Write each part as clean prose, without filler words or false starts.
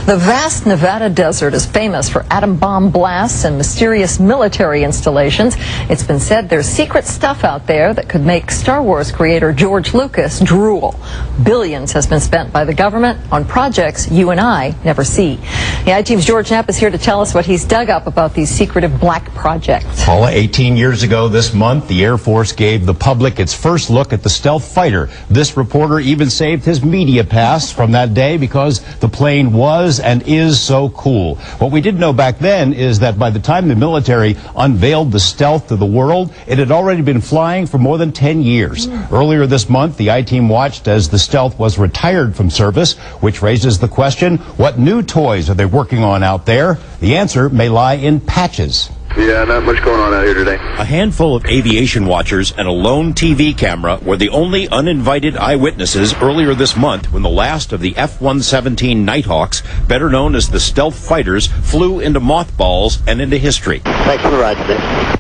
The vast Nevada desert is famous for atom bomb blasts and mysterious military installations. It's been said there's secret stuff out there that could make Star Wars creator George Lucas drool. Billions has been spent by the government on projects you and I never see. The I-Team's George Knapp is here to tell us what he's dug up about these secretive black projects. Paula, 18 years ago this month, the Air Force gave the public its first look at the stealth fighter. This reporter even saved his media pass from that day because the plane was and is so cool. What we didn't know back then is that by the time the military unveiled the stealth to the world, it had already been flying for more than 10 years. Earlier this month, the I-Team watched as the stealth was retired from service, which raises the question, what new toys are they working on out there? The answer may lie in patches. Yeah, not much going on out here today. A handful of aviation watchers and a lone TV camera were the only uninvited eyewitnesses earlier this month when the last of the F-117 Nighthawks, better known as the stealth fighters, flew into mothballs and into history. Thanks for the ride today.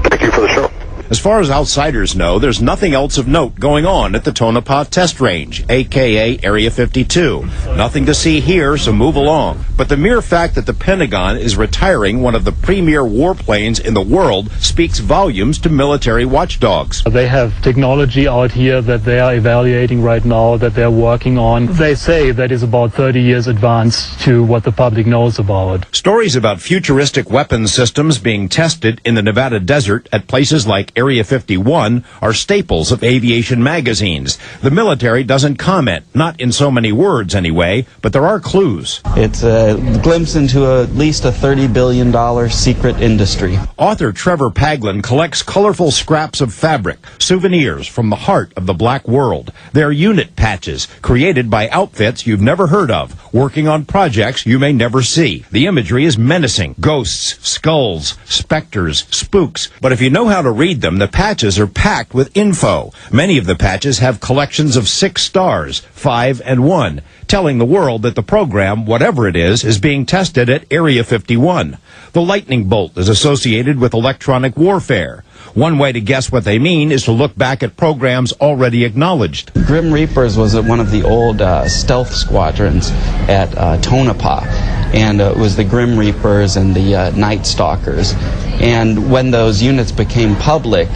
Thank you for the show. As far as outsiders know, there's nothing else of note going on at the Tonopah Test Range, a.k.a. Area 52. Nothing to see here, so move along. But the mere fact that the Pentagon is retiring one of the premier warplanes in the world speaks volumes to military watchdogs. They have technology out here that they are evaluating right now, that they're working on. They say that is about 30 years advanced to what the public knows about. Stories about futuristic weapons systems being tested in the Nevada desert at places like Area 51 are staples of aviation magazines. The military doesn't comment, not in so many words anyway, but there are clues. It's a glimpse into at least a $30 billion secret industry. Author Trevor Paglen collects colorful scraps of fabric, souvenirs from the heart of the black world. They're unit patches created by outfits you've never heard of, working on projects you may never see. The imagery is menacing. Ghosts, skulls, specters, spooks. But if you know how to read them, the patches are packed with info. Many of the patches have collections of 6 stars, 5 and 1, telling the world that the program, whatever it is being tested at Area 51. The lightning bolt is associated with electronic warfare. One way to guess what they mean is to look back at programs already acknowledged. Grim Reapers was one of the old stealth squadrons at Tonopah, and it was the Grim Reapers and the Night Stalkers. And when those units became public,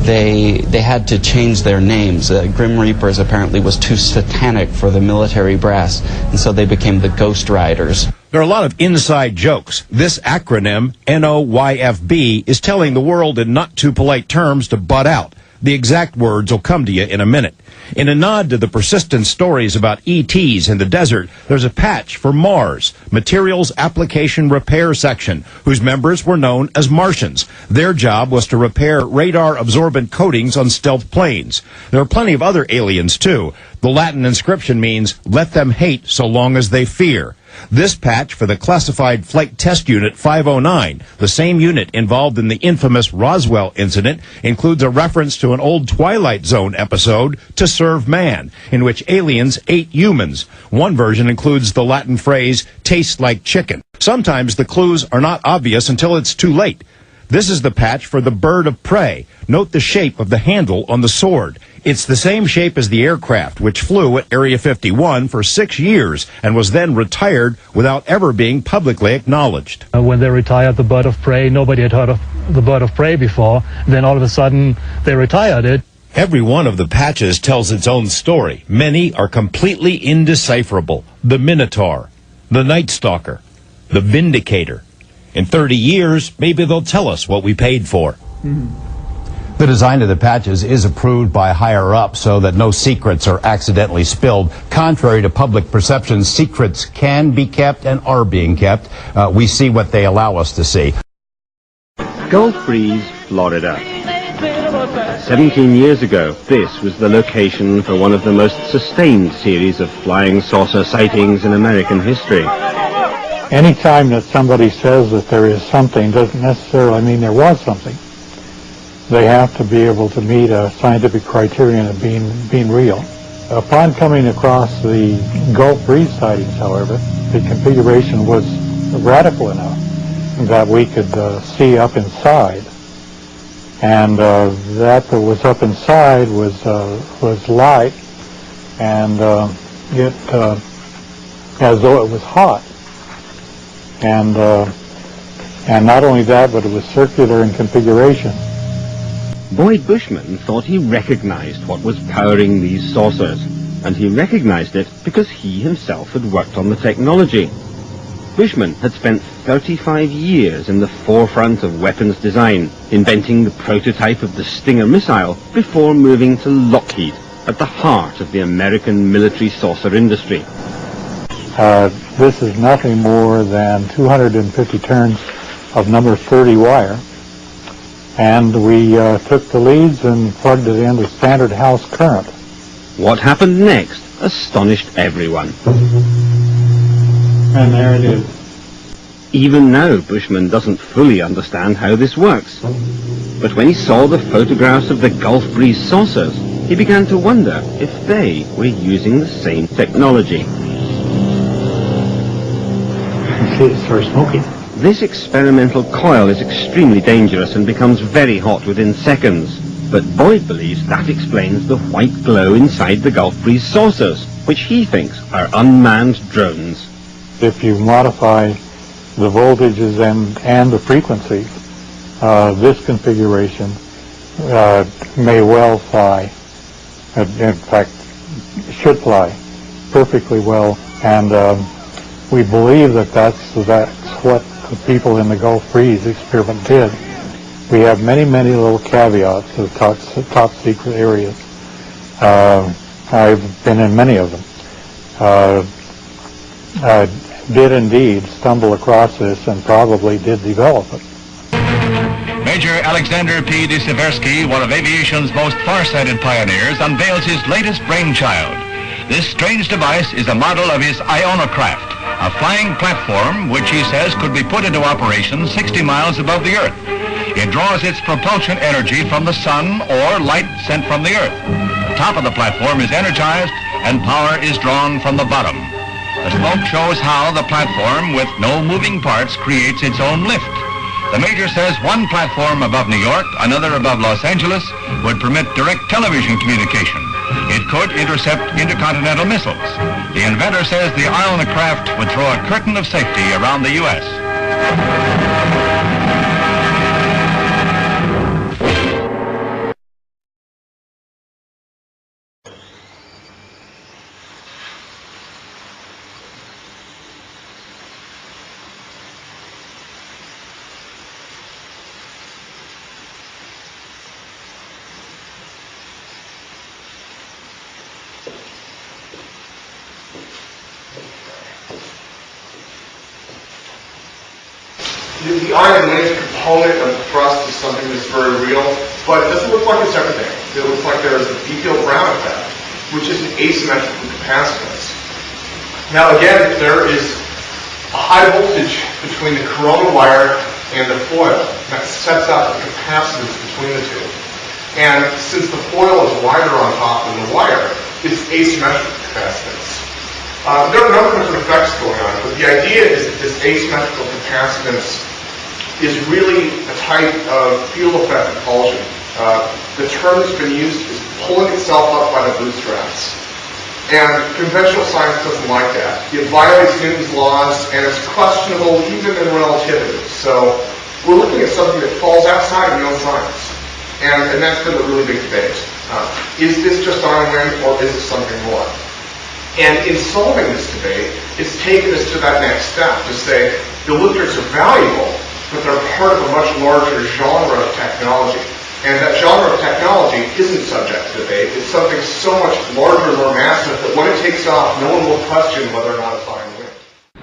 they had to change their names. Grim Reapers apparently was too satanic for the military brass, and so they became the Ghost Riders. There are a lot of inside jokes. This acronym, NOYFB, is telling the world in not too polite terms to butt out. The exact words will come to you in a minute. In a nod to the persistent stories about ETs in the desert, there's a patch for Mars, Materials Application Repair Section, whose members were known as Martians. Their job was to repair radar-absorbent coatings on stealth planes. There are plenty of other aliens, too. The Latin inscription means, let them hate so long as they fear. This patch for the classified Flight Test Unit 509, the same unit involved in the infamous Roswell incident, includes a reference to an old Twilight Zone episode, To Serve Man, in which aliens ate humans. One version includes the Latin phrase, tastes like chicken. Sometimes the clues are not obvious until it's too late. This is the patch for the bird of prey. Note the shape of the handle on the sword. It's the same shape as the aircraft, which flew at Area 51 for 6 years and was then retired without ever being publicly acknowledged. When they retired the bird of prey, nobody had heard of the bird of prey before. Then all of a sudden, they retired it. Every one of the patches tells its own story. Many are completely indecipherable. The Minotaur, the Night Stalker, the Vindicator. In 30 years, maybe they'll tell us what we paid for. The design of the patches is approved by higher up so that no secrets are accidentally spilled. Contrary to public perception, secrets can be kept and are being kept. We see what they allow us to see. Gulf Breeze, Florida. 17 years ago, this was the location for one of the most sustained series of flying saucer sightings in American history. Anytime that somebody says that there is something doesn't necessarily mean there was something. They have to be able to meet a scientific criterion of being real. Upon coming across the Gulf Breeze sightings, however, the configuration was radical enough that we could see up inside. And that was up inside was light, and it as though it was hot. and not only that, but it was circular in configuration. Boyd Bushman thought he recognized what was powering these saucers, and he recognized it because he himself had worked on the technology. Bushman had spent 35 years in the forefront of weapons design, inventing the prototype of the Stinger missile before moving to Lockheed, at the heart of the American military saucer industry. This is nothing more than 250 turns of number 30 wire, and we took the leads and plugged it into standard house current. What happened next astonished everyone. And there it is. Even now, Bushman doesn't fully understand how this works. But when he saw the photographs of the Gulf Breeze saucers, he began to wonder if they were using the same technology. See, it starts smoking. This experimental coil is extremely dangerous and becomes very hot within seconds. But Boyd believes that explains the white glow inside the Gulf Breeze saucers, which he thinks are unmanned drones. If you modify the voltages and the frequencies, this configuration may well fly. In fact, should fly perfectly well, and we believe that that's what the people in the Gulf Breeze experiment did. We have many, many little caveats to the top secret areas. I've been in many of them. Did indeed stumble across this and probably did develop it. Major Alexander P. Deciphering, one of aviation's most far-sighted pioneers, unveils his latest brainchild. This strange device is a model of his Ionocraft, a flying platform which he says could be put into operation 60 miles above the Earth. It draws its propulsion energy from the sun or light sent from the Earth. The top of the platform is energized and power is drawn from the bottom. The smoke shows how the platform, with no moving parts, creates its own lift. The Major says one platform above New York, another above Los Angeles, would permit direct television communication. It could intercept intercontinental missiles. The inventor says the Ionocraft would throw a curtain of safety around the U.S. The iron link component of the thrust is something that's very real, but it doesn't look like it's everything. It looks like there is a detailed Brown effect, which is an asymmetrical capacitance. Now again, there is a high voltage between the corona wire and the foil. That sets out the capacitance between the two. And since the foil is wider on top than the wire, it's asymmetrical capacitance. There are a number of different effects going on, but the idea is that this asymmetrical capacitance is really a type of field effect propulsion. The term that's been used is pulling itself up by the bootstraps. And conventional science doesn't like that. It violates Newton's laws, and it's questionable even in relativity. So we're looking at something that falls outside of known science. And that's been a really big debate. Is this just iron wind, or is it something more? And in solving this debate, it's taken us to that next step to say the lifters are valuable, but they're part of a much larger genre of technology. And that genre of technology isn't subject to debate. It's something so much larger, more massive, that when it takes off, no one will question whether or not it's iron wind.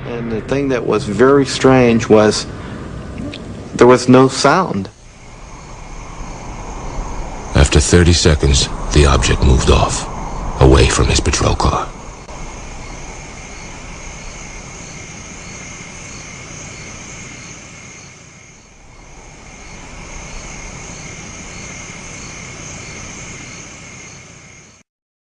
And the thing that was very strange was there was no sound. After 30 seconds, the object moved off, away from his patrol car.